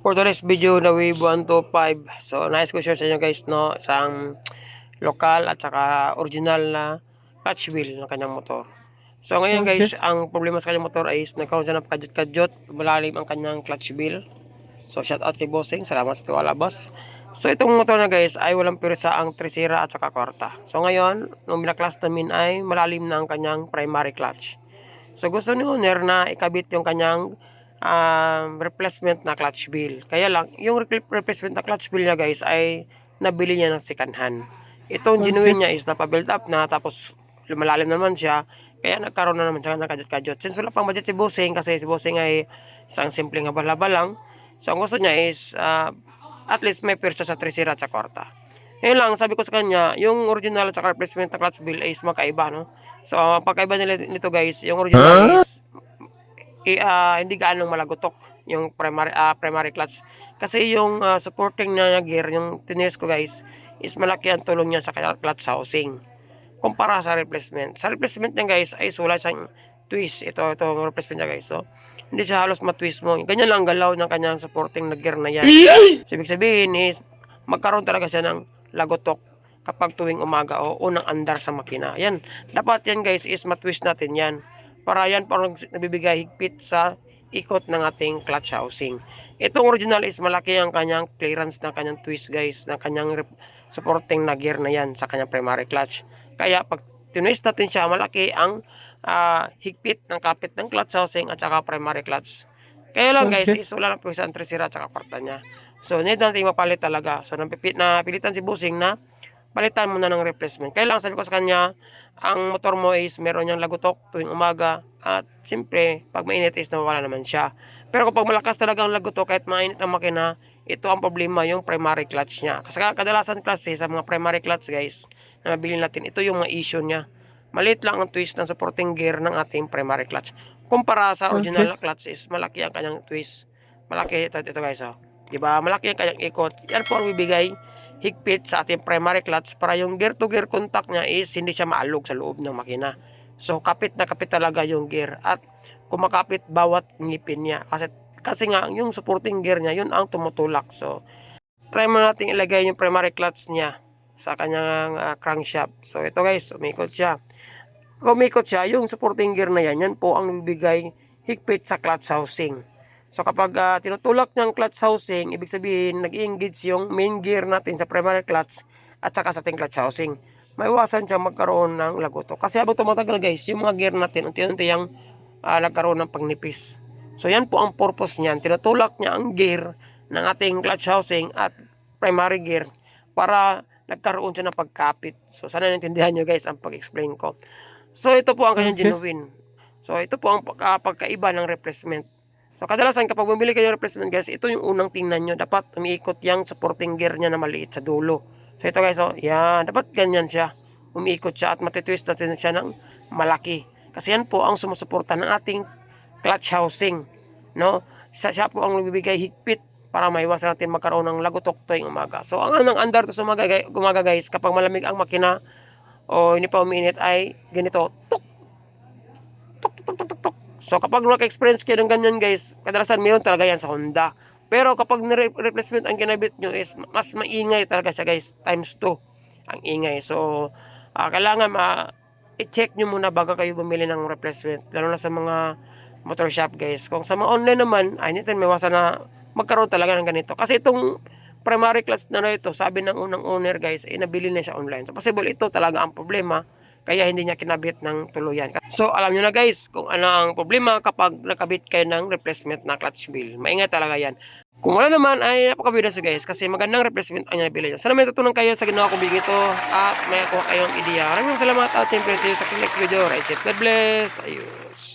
For today's video na Wave 125, so nice ko share sa inyo guys, no, isang lokal at saka original na clutch wheel ng kanyang motor. So ngayon guys, ang problema sa kanyang motor ay nagkaroon siya ng kadyot-kadyot, malalim ang kanyang clutch wheel. So shout out kay Bossing, salamat sa tiwala boss. So itong motor na guys ay walang pirsa ang trisira at saka kwarta. So ngayon, nung binaklas namin ay malalim na ang kanyang primary clutch. So gusto ni owner na ikabit yung kanyang replacement na clutch wheel. Kaya lang, yung replacement na clutch wheel niya guys ay nabili niya ng second hand. Itong genuine niya is napabuild up na, tapos lumalalim naman siya, kaya nagkaroon na naman siya ng kadyot-kadyot. Since wala pang budget si Bossing, kasi si Bossing ay isang simpleng habal-habal lang, so ang gusto niya is at least may persa sa trisira at sa kwarta. Ngayon lang, sabi ko sa kanya, yung original at saka replacement na clutch wheel is magkaiba, no? So pagkaiba nito guys, yung original is hindi gaanong malagotok yung primary clutch. Kasi yung supporting na gear, yung tinest ko guys, is malaki ang tulong niya sa clutch housing. Kumpara sa replacement. Sa replacement niya guys, ay wala siyang twist. Ito replacement niya guys. So, hindi siya halos matwist mo. Ganyan lang galaw ng kanyang supporting na gear na yan. So, ibig sabihin is, magkaroon talaga siya ng lagotok kapag tuwing umaga o unang andar sa makina. Yan. Dapat yan guys is matwist natin yan. Para yan parang nabibigay higpit sa ikot ng ating clutch housing. Itong original is malaki ang kanyang clearance ng kanyang twist guys, ng kanyang supporting na gear na yan sa kanyang primary clutch. Kaya pag tinwist natin siya, malaki ang higpit ng kapit ng clutch housing at saka primary clutch. Kaya lang guys, is wala lang po isang trisira at saka kwarta niya. So need natin mapalit talaga. So napilitan si Bossing na palitan mo na ng replacement. Kaya lang sabi ko sa kanya, ang motor mo is meron niyang lagotok tuwing umaga at siyempre pag mainit is nawawala naman siya. Pero kapag malakas talaga ang lagotok kahit mainit ang makina, ito ang problema, yung primary clutch niya. Kasi kadalasan kasi sa mga primary clutch guys na nabili natin, ito yung mga issue niya. Maliit lang ang twist ng supporting gear ng ating primary clutch. Kumpara sa original clutch is malaki ang kanyang twist. Malaki ito guys, oh. Diba? Malaki ang kanyang ikot. Yan po ang bibigay higpit sa ating primary clutch para yung gear to gear contact niya is hindi siya maalog sa loob ng makina. So kapit na kapit talaga yung gear at kumakapit bawat ngipin niya kasi nga yung supporting gear niya yun ang tumutulak. So try mo natin ilagay yung primary clutch niya sa kanyang crankshaft. So ito guys, umikot siya. Kung umikot siya, yung supporting gear na yan po ang bibigay higpit sa clutch housing. So kapag tinutulak ng clutch housing, ibig sabihin nag-engage yung main gear natin sa primary clutch at saka sa ating clutch housing. Maiwasan siya magkaroon ng lagotok. Kasi habang tumatagal guys, yung mga gear natin unti-unti yung nagkaroon ng pagnipis. So yan po ang purpose niyan. Tinutulak niya ang gear ng ating clutch housing at primary gear para nagkaroon siya ng pagkapit. So sana naintindihan nyo guys ang pag-explain ko. So ito po ang kanyang genuine. So ito po ang pagkaiba ng replacement. So kadalasan kapag bumili kayo ng replacement guys, ito yung unang tingnan nyo. Dapat umiikot yung supporting gear niya na maliit sa dulo. So ito guys, oh, yan. Dapat ganyan siya. Umiikot siya at matitwist natin siya ng malaki. Kasi yan po ang sumusuporta ng ating clutch housing. No? Siya po ang bibigay higpit para maiwasan natin magkaroon ng lagotok tuwing umaga. So ang anong andar to sa umaga guys, kapag malamig ang makina o hindi pa umiinit ay ganito. Tuk! Tuk, tuk, tuk, tuk, tuk. So kapag naka-experience kayo ng ganyan guys, kadalasan meron talaga yan sa Honda. Pero kapag replacement ang ginabit nyo is mas maingay talaga siya guys, times 2 ang ingay. So kailangan i-check nyo muna bago kayo bumili ng replacement, lalo na sa mga motor shop guys. Kung sa mga online naman, ay hindi tayo maiwasan na magkaroon talaga ng ganito. Kasi itong primary clutch na ito, sabi ng unang owner guys, nabili na siya online. So possible ito talaga ang problema, kaya hindi niya kinabit ng tuluyan. So alam nyo na guys kung ano ang problema kapag nakabit kayo ng replacement na clutch wheel. Maingat talaga yan. Kung wala naman ay napakabida guys kasi magandang replacement ang nabili nyo. Sana may tutunan kayo sa ginawa kong video ito at may kuha kayong ideya. Maraming salamat at siyempre see you sa next video. Right, God bless. Ayos.